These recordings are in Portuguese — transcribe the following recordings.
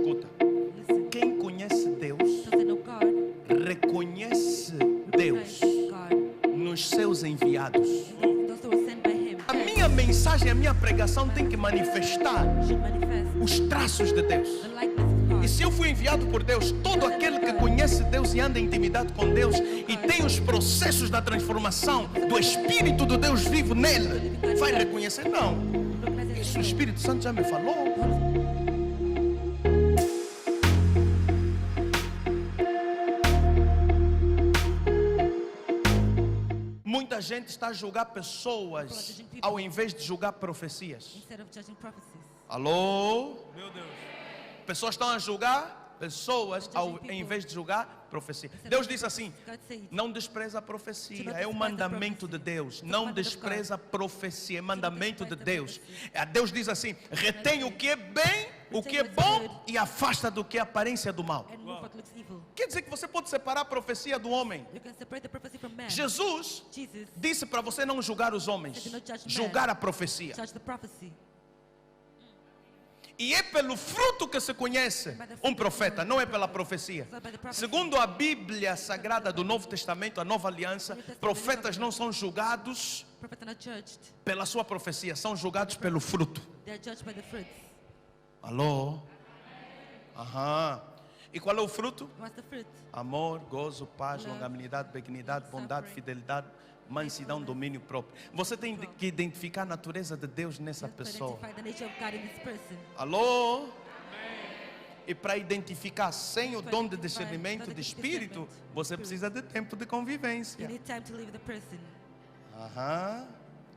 Escuta. Listen. Quem conhece Deus, Those that know God, reconhece Deus recognize God. nos seus enviados. And those that were sent by Him A minha mensagem, a minha pregação tem que manifestar should manifest os traços de Deus. the likeness of God. E se eu fui enviado por Deus, todo aquele que conhece Deus e anda em intimidade com Deus e tem os processos da transformação do Espírito do Deus vivo nele, vai reconhecer, não, Recognize isso o Espírito Santo já me falou. Muita gente está a julgar pessoas ao invés de julgar profecias. instead of judging prophecies. Alô? Meu Deus. Pessoas estão a julgar pessoas ao invés de julgar profecia. Deus disse assim: God said, não despreza a profecia, é um mandamento de Deus. Não despreza a profecia, é mandamento de Deus. Deus diz assim: retém o que é bem, o que é bom e afasta do que é aparência do mal. and move what looks evil. Quer dizer que você pode separar a profecia do homem. You can separate the prophecy from man. Jesus Jesus disse para você não julgar os homens, julgar a profecia. judge the prophecy. E é pelo fruto que se conhece um profeta, não é pela profecia. Segundo a Bíblia Sagrada do Novo Testamento, a Nova Aliança, profetas não são julgados Prophets are not judged. pela sua profecia, são julgados pelo fruto. They are judged by the fruits. Alô? Aham. E qual é o fruto? What's the fruit? Amor, gozo, paz, longanimidade, benignidade, bondade, fidelidade, mansidão, domínio próprio. Você tem que identificar a natureza de Deus nessa You have to pessoa. identify the nature of God in this person. Alô? E para identificar sem o dom de discernimento de espírito, você precisa de tempo de You convivência. need time to live with the person. Aham.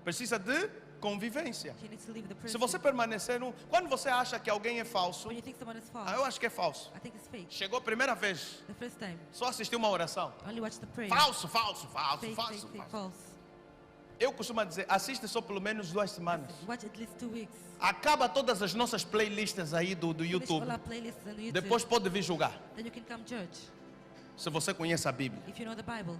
Precisa de convivência. You need to live with the person. Se você permanecer no... Quando você acha que alguém é falso, When you think someone is false, eu acho que é falso. I think it's fake. Chegou a primeira vez, The first time, só assistiu uma oração. only watch the prayer. Falso, falso, falso, Fake, falso, fake, fake, falso. false. Eu costumo dizer, assiste só pelo menos 2 semanas. Watch at least 2 weeks. Acaba todas as nossas playlists aí do Finish YouTube. all our playlists on YouTube. Depois pode vir julgar, Then you can come judge. se você conhece a Bíblia. If you know the Bible,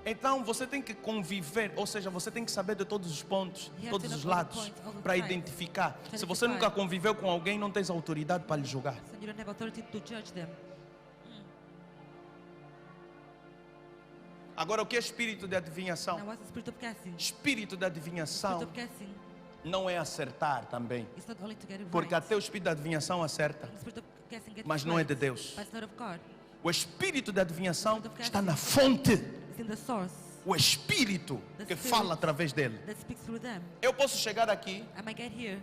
Então você tem que conviver, ou seja, você tem que saber de todos os pontos, You have todos to os know all the lados, points, all the para sides. identificar. Se você Identify. nunca conviveu com alguém, não tens autoridade para lhe julgar. so you don't have authority to judge them. Agora, o que é espírito de adivinhação? Now what's the spirit of guessing? Espírito de Spirit adivinhação of guessing não é acertar também, is not only to get it porque right. até o espírito de adivinhação acerta, The spirit of guessing gets mas it não é right, de Deus. but it's not of God. O espírito de adivinhação está na fonte, It's in the source o espírito que fala através dele. that speaks through them. Eu posso chegar aqui, I might get here.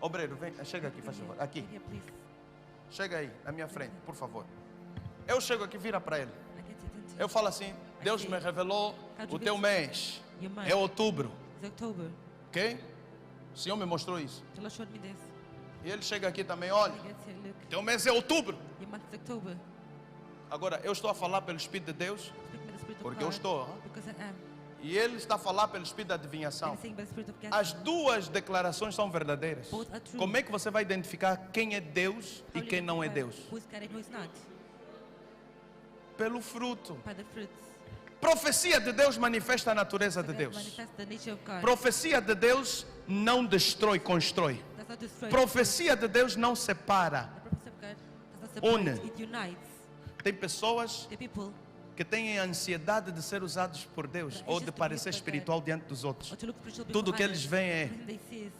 obreiro, vem, chega aqui, faz favor, aqui, Get here, please. chega aí, na minha frente, por favor. Eu chego aqui, vira para ele. I get it into Eu falo assim: Deus me revelou o teu mês, your month. é outubro, It's October. ok? O Senhor me mostrou isso. The Lord showed me this. E ele chega aqui também: olha, He gets here, look. teu mês é outubro. Your month is October. Agora, eu estou a falar pelo Espírito de Deus, Speak by the spirit of porque eu God. estou, hein? Because I am. e ele está a falar pelo Espírito da adivinhação. I'm saying by the spirit of guessing. As duas declarações são verdadeiras. Both are true. Como é que você vai identificar quem é Deus e How you quem não é identify Deus? Who is God and who is not? Pelo fruto. By the fruits. Profecia de Deus manifesta a natureza de God Deus. manifests the nature of God. Profecia de Deus não destrói, constrói. Does not destroy. Profecia de Deus não separa. The prophecy of God does not separate. Une. It unites Tem pessoas the people que têm a ansiedade de ser usados por Deus ou de parecer espiritual diante dos outros. or to look spiritual Tudo before que eles others. veem é: Everything they see is,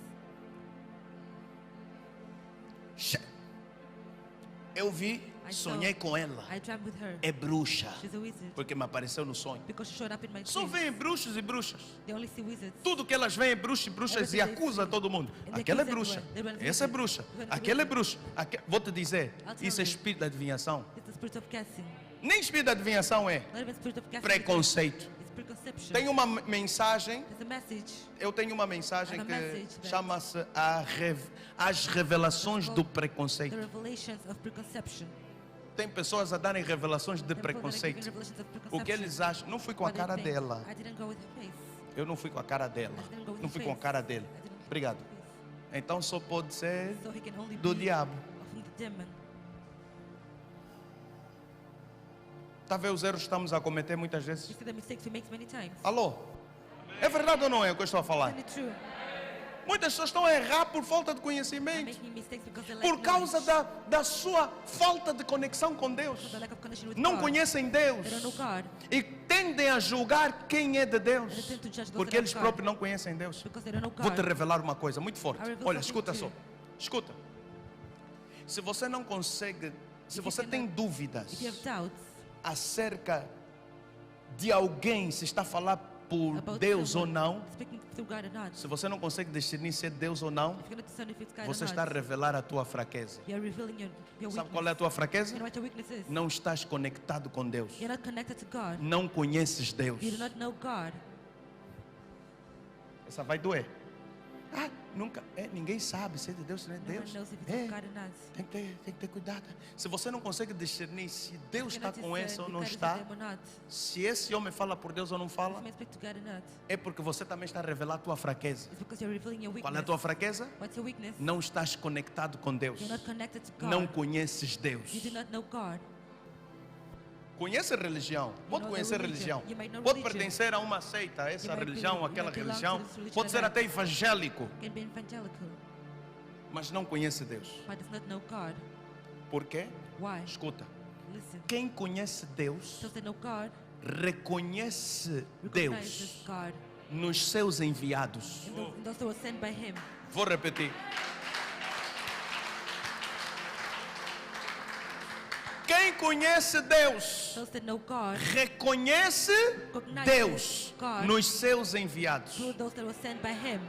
eu vi, sonhei com ela, I dreamt with her. é bruxa, She's a wizard. porque me apareceu no sonho. Because she showed up in my Só dreams. veem bruxos e bruxas. They only see wizards. Tudo que elas veem é bruxo e bruxas e acusa todo mundo. Aquela é bruxa, essa é bruxa, aquela é bruxa. Vou te dizer, isso é espírito de adivinhação. It's the spirit of guessing. Nem espírito de adivinhação é Not even spirit of guessing. preconceito. It's preconception. Tem uma mensagem, There's a message. eu tenho uma mensagem I have a message que that- chama-se As Revelações do The Preconceito. revelations of preconception. Tem pessoas a darem revelações de There are people that are giving preconceito. revelations of O que preconception. eles acham? Não fui com a What they cara think. dela. I didn't go with her face. Eu não fui com a cara dela. I didn't go with Não his fui com a face. cara dele. I didn't go with Obrigado. his face. Então só pode ser So he can only do be diabo. from the demon. Está a ver os erros que estamos a cometer muitas You vezes? see the mistakes we make many times. Alô? É verdade ou não é o que eu estou a falar? Isn't it true? Muitas pessoas estão a errar por falta de Are conhecimento, making mistakes because they lack por causa knowledge, da sua falta de conexão com Deus. because of the lack of connection with Não God. conhecem Deus They don't know God. e tendem a julgar quem é de Deus, And they tend to judge those porque that are eles of God, próprios não conhecem Deus. because they don't know Vou te God. revelar uma coisa muito forte. I reveal Olha, something escuta to só. you. Escuta. Se você não consegue, se If you você tem cannot- dúvidas If you have doubts acerca de alguém se está a falar por about Deus ou someone não, speaking through God or not, se você não consegue discernir se é Deus ou não, if you cannot discern if it's God você or está a not, revelar a tua fraqueza. you are revealing your Sabe weakness. qual é a tua fraqueza? You know what your weakness is? Não estás conectado com Deus. You're not connected to God. Não conheces Deus. You do not know God. Essa vai doer. Ah, nunca. Ninguém sabe se é de Deus ou não é de No one Deus. knows if it's É, of God or not. tem que ter cuidado. Se você não consegue discernir se Deus You está cannot com discern esse ou if não God is está, with them or not. se esse homem fala por Deus ou não If fala, you speak to God or not, é porque você também está a revelar a tua fraqueza. it's because you're revealing your Qual é a weakness. tua fraqueza? What's your weakness? Não estás conectado com Deus. You're not connected to God. Não conheces Deus. You do not know God. Conhece religião, pode know the conhecer religion. religião, You might know pode religion. pertencer a uma seita, a essa You might religião, you aquela might belong religião, to this religion pode or ser that. até evangélico, You can be evangelical, mas não conhece Deus. but does not know God. Por quê? Why? Escuta, Listen. quem conhece Deus Those that know God reconhece recognizes Deus God nos seus enviados. in those that were sent by Him. Vou repetir. Quem conhece Deus Those that know God reconhece Deus nos seus enviados. through those that were sent by Him.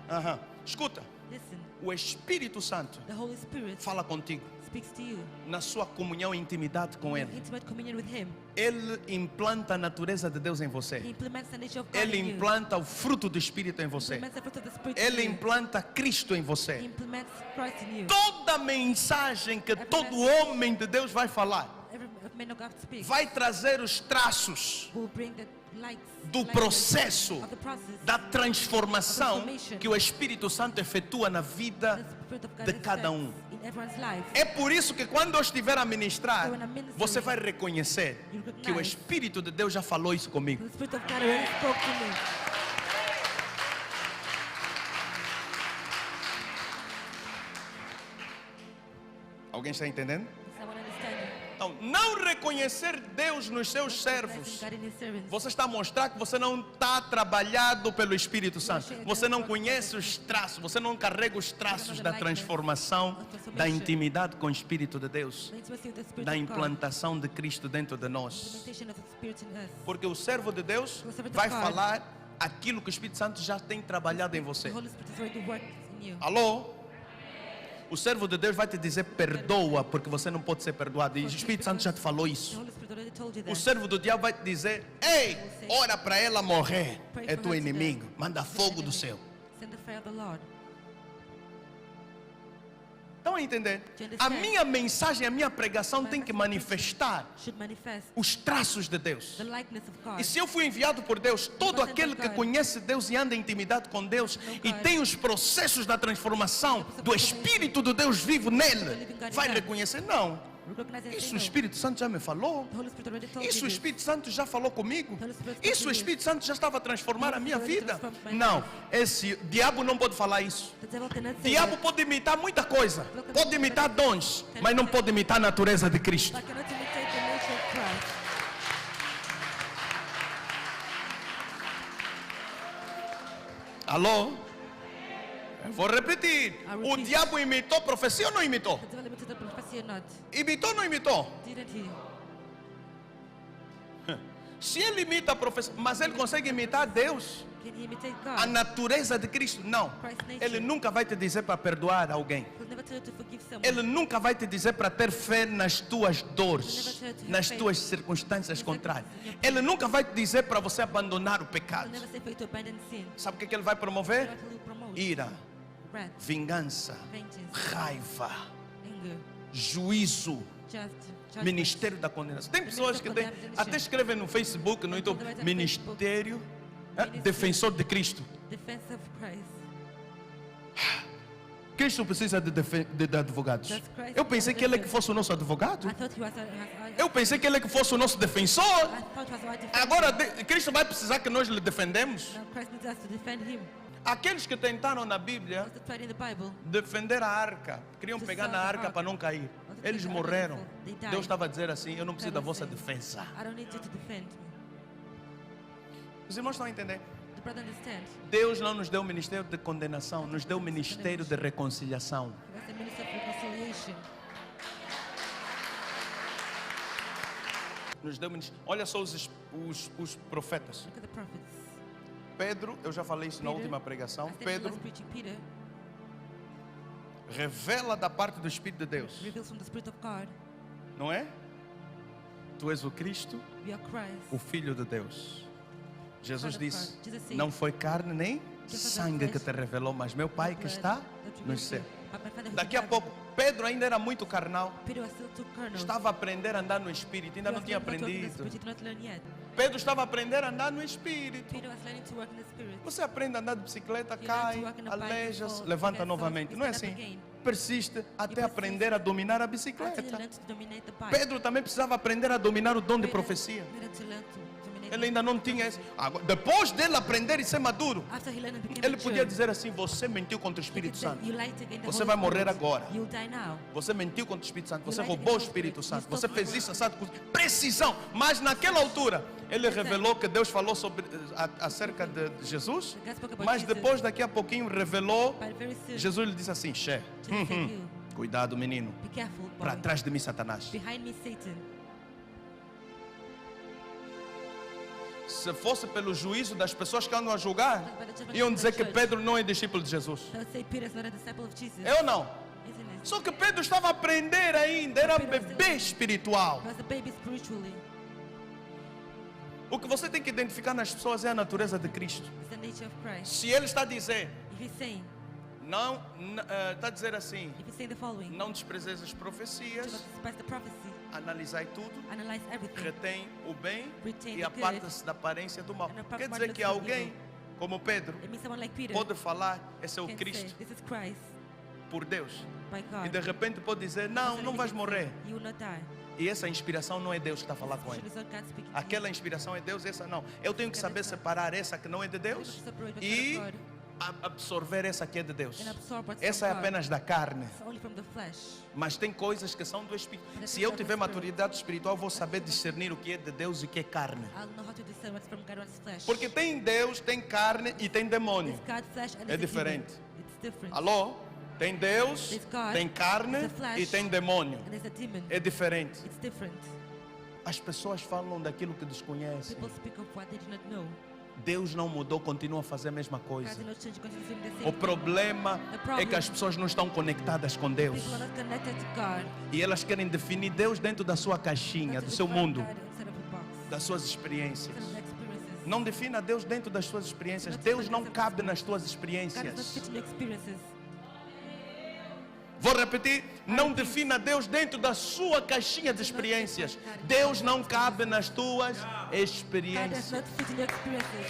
Aham. Escuta, Listen. o Espírito Santo The Holy Spirit fala contigo speaks to you. na sua comunhão e intimidade com You have Ele. intimate communion with Him. Ele implanta a natureza de Deus em He você. implements the nature of God Ele in you. implanta o fruto do Espírito em você. Implements the fruit of the Spirit Ele in you. implanta Cristo em He você. implements Christ in you. Toda mensagem que todo homem de Deus vai falar Every man of God speaks vai trazer os traços will bring the lights do processo of the process da transformação que o Espírito Santo efetua na vida the Spirit of God de cada um. effects in everyone's life. É por isso que quando eu estiver a ministrar, So when I'm ministering, você vai reconhecer you que o recognize Espírito de Deus já falou isso comigo. The Spirit of God already spoke to me. Alguém está entendendo? Is someone understanding? Então, não reconhecer Deus nos seus servos, God in His servants. você está a mostrar que você não está trabalhado pelo Espírito Santo. Você não conhece os traços, você não carrega os traços da transformação, da intimidade com o Espírito de Deus, The intimacy with the Spirit da of God. implantação de Cristo dentro de nós. Implementation of the Spirit in us. Porque o servo de Deus vai falar aquilo que o Espírito Santo já tem trabalhado em você. The Holy Spirit is already working in you. Alô? O servo de Deus vai te dizer perdoa, porque você não pode ser perdoado. E o Espírito Santo já te falou The isso. Holy Spirit already told you O that. servo do diabo vai te dizer: ei, ora para ela morrer. É teu inimigo. Manda fogo do céu. Send the fire of the Lord. Estão a entender? A minha mensagem, a minha pregação tem que manifestar Should manifest os traços de Deus. the likeness of God. E se eu fui enviado por Deus, todo aquele que conhece Deus e anda em intimidade com Deus e tem os processos da transformação do Espírito de Deus vivo nele, vai reconhecer: não, Recognize and isso o say no. Espírito Santo já me falou. The Holy Spirit already told Isso o you this. Espírito Santo já falou comigo. Isso o Espírito Santo já estava a transformar a minha vida. Não, esse diabo não pode falar isso. The devil cannot O say diabo that. pode imitar muita coisa. Pode imitar dons, mas não pode imitar a natureza de Cristo. But cannot imitate the nature of Christ. Alô? Eu vou repetir. O diabo imitou profecia ou não imitou? The devil imitated the prophecy or not? Imitou ou não imitou? Didn't he? Se ele imita a profecia, mas ele consegue imitar Deus, Can he imitate a God? natureza de Cristo, não. Ele nunca vai te dizer para perdoar alguém. He'll never tell you to forgive someone. Ele nunca vai te dizer para ter fé nas tuas dores, nas tuas circunstâncias contrárias. Ele nunca vai te dizer para você abandonar o He'll pecado. never say for you to abandon sin. Sabe o que ele vai promover? What will he promote? Ira, Wrath, vingança, vengeance, raiva, anger, juízo, judgment. ministério da condenação. Tem pessoas que até escrevem no Facebook, no YouTube, ministério defensor de Cristo. Defense of Christ. Cristo precisa de advogados. Eu pensei que ele é que fosse o nosso advogado. I thought he was Eu pensei que ele é que fosse o nosso defensor. I thought he was our defender. Agora Cristo vai precisar que nós lhe defendemos. Now Christ needs us to defend him. Aqueles que tentaram na Bíblia Those that tried in the Bible, defender a arca, queriam pegar na arca para não cair. Eles morreram. Deus estava a dizer assim: eu não preciso da vossa defesa. I don't need you to defend me. Os irmãos estão a entender? The brother understand. Deus não nos deu o ministério de condenação, nos deu o ministério de reconciliação. That's the minister of reconciliation. Nos deu o ministério. Olha só os profetas. Look at the prophets. Pedro, eu já falei isso na Peter, última pregação. I said he Pedro was preaching. Peter revela da parte do Espírito de Deus, reveals from the Spirit of God. não é? Tu és o Cristo, We are Christ. o Filho de Deus. Jesus disse: Jesus said, não foi carne nem sangue que te revelou, mas meu Pai que está nos céus. Daqui a pouco, Pedro ainda era muito carnal. Peter was still too carnal. Estava a aprender a andar no Espírito, ainda He não was tinha learning how to walk in the aprendido. Spirit. He did not learn yet. Pedro estava a aprender a andar no Espírito. Peter was learning to walk in the Spirit. Você aprende a andar de bicicleta, He cai, learned to walk in a bike, aleija-se, fall, levanta get novamente. up, Não é stand up assim? again. Persiste até persiste aprender a dominar a Until he bicicleta. learned to dominate the bike. Pedro também precisava aprender a dominar o dom de Peter profecia. needed to learn to dominate Ele the ainda não tinha isso. Agora, depois dele aprender e ser maduro, After he learned and became ele mature, podia dizer assim: você mentiu contra o he Espírito could say, Santo. "You lied against the Você Holy vai morrer Spirit. agora. You'll die now." Você mentiu contra o Espírito Santo. Você lied roubou o against the Holy Espírito Spirit. Santo. You Você stole fez the isso, Holy sabe? Precisão. Mas naquela altura, ele revelou que Deus falou sobre acerca de Jesus. God spoke about Mas Jesus. depois, daqui a pouquinho, revelou. But very soon, Jesus lhe disse assim: Xé, Jesus said, "You, cuidado, menino. be careful, Para boy. trás de mim, Satanás. Behind me, Satan." Se fosse pelo juízo das pessoas que andam a julgar, By the judgment iam of dizer the que church, Pedro não é discípulo de Jesus. they would say Peter is not a disciple of Jesus. É ou não? Isn't it? Só que Pedro estava a aprender ainda, era um bebê espiritual. He was a baby spiritually. O que você tem que identificar nas pessoas é a natureza de Cristo. It's the nature of Christ. Se ele está a dizer, If he's saying, está a dizer assim: if he's saying the following, não desprezeis as do profecias, not despise the prophecy, analisai tudo, analyze everything, retém o bem Retain e the aparta-se da aparência do mal. and apart Quer from dizer the que evil. alguém como Pedro It means someone like Peter pode falar: esse é o can say, Cristo "This is Christ por Deus. by E God." de repente pode dizer: não, Suddenly não he vais can morrer. say, "You will not die." E essa inspiração não é Deus que está a falar com ele. It's not God speaking to Aquela you. inspiração é Deus, essa não. Eu tenho que saber separar essa que não é de Deus e absorver essa que é de Deus. And absorb what's Essa é from God. apenas da carne. It's only from the flesh. Mas tem coisas que são do Espírito. Se eu tiver maturidade espiritual, vou saber discernir o que é de Deus e o que é carne. I'll know how to discern what's from God and what's flesh. Porque tem Deus, tem carne e tem demônio. It's God, flesh, and É it's a diferente. demon. It's different. Alô? Tem Deus, There's God, tem carne there's a flesh, e tem demônio. And there's a demon. É diferente. It's different. As pessoas falam daquilo que desconhecem. People speak of what they do not know. Deus não mudou, continua a fazer a mesma coisa. God did not change, continues doing the O same. problema é que as pessoas não estão conectadas com Deus. People are not connected to God. E elas querem definir Deus dentro da sua caixinha, do That's seu to define mundo, God outside of a box. das suas experiências. Instead of experiences. Não defina Deus dentro das suas experiências. Deus não cabe nas tuas God does not experiências. fit in your experiences. Vou repetir, não defina Deus dentro da sua caixinha de experiências. Deus não cabe nas tuas God does experiências. not fit in your experiences.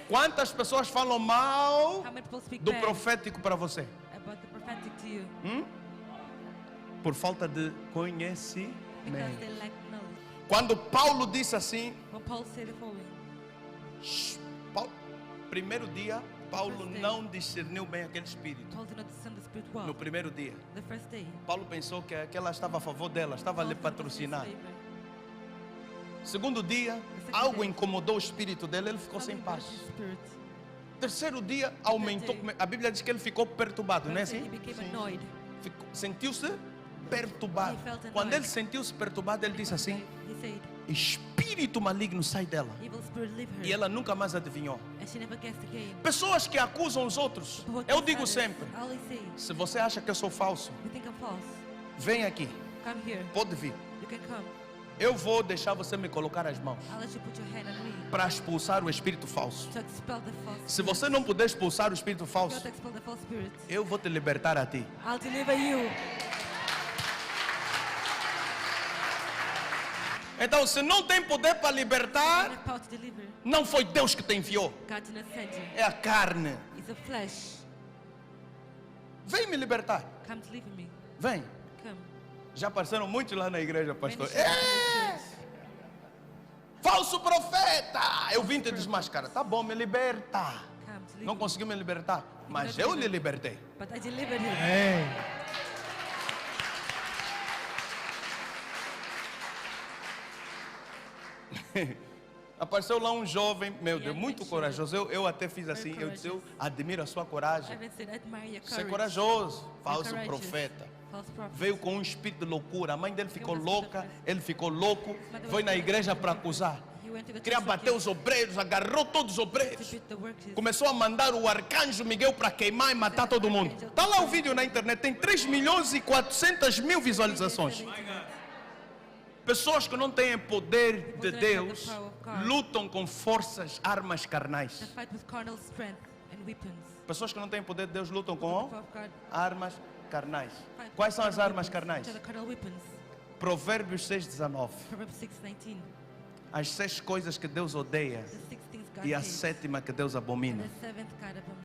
Quantas pessoas falam mal How many people speak do bad profético para você? about the prophetic to you? Por falta de Because conhecimento. they lack knowledge. Quando Paulo disse assim, When Paul said the following, primeiro dia, Paulo First day. não discerniu bem aquele espírito. Paul did not discern the spirit well. No primeiro dia, The first day, Paulo pensou que aquela estava a favor dela, estava a lhe Paul thought it was in his patrocinar. favor. Segundo dia, second algo day, incomodou o espírito dele, ele ficou sem Something paz. touched his spirit. Terceiro dia, aumentou. day. A Bíblia diz que ele ficou perturbado, não é First day, assim? he became annoyed. Sentiu-se perturbado. He felt annoyed. Quando ele sentiu-se perturbado, ele disse assim: He said, espírito maligno sai dela. "Evil spirit leave her." E ela nunca mais adivinhou. And she never guessed again. Pessoas que acusam os outros, Who eu accuse digo others, sempre: I always say, se você acha que eu sou falso, "You think I'm false? vem aqui, Come here. pode vir. You can come. Eu vou deixar você me colocar as mãos I'll let you put your hand on me para expulsar o espírito falso. to expel the false Se spirit. você não puder expulsar o espírito If you falso, cannot expel the false spirit, eu vou te libertar a ti. I'll deliver you." Então, se não tem poder para I libertar, have power to deliver. não foi Deus que te enviou, God did not send you. é a carne. It's the flesh. Vem me libertar. Come deliver me. Vem. Come. Já apareceram muitos lá na igreja, pastor. Many showed up in the church. Falso profeta! Eu vim te desmascarar. Tá bom, me liberta. Come, deliver Não me. conseguiu me libertar, mas eu lhe libertei. But I delivered him. Apareceu lá um jovem, meu Deus, Young muito man corajoso. Eu até fiz assim, eu disse, eu admiro a sua coragem. I've said, admire your Você é courage. corajoso, You're falso courageous. profeta. False prophet. Veio com um espírito de loucura. A mãe dele ficou was louca, different. ele ficou louco. Foi na igreja para acusar. He went to the Queria church bater to os obreiros, agarrou todos os to obreiros. beat the workers. Começou a mandar o arcanjo Miguel para queimar e matar todo mundo. Está lá o vídeo na internet, tem 3.400.000 visualizações. Pessoas que não têm poder de Deus lutam com forças, armas They carnais. fight with carnal strength and weapons. Pessoas que não têm poder de Deus lutam The com power of God armas carnais. fight with Quais são as carnal armas weapons. carnais? Which are the carnal weapons? Provérbios 6:19. Proverbs 6:19. As 6 coisas que Deus odeia The 6 things God e a hates. 7ª que Deus And abomina. the 7th God abominates.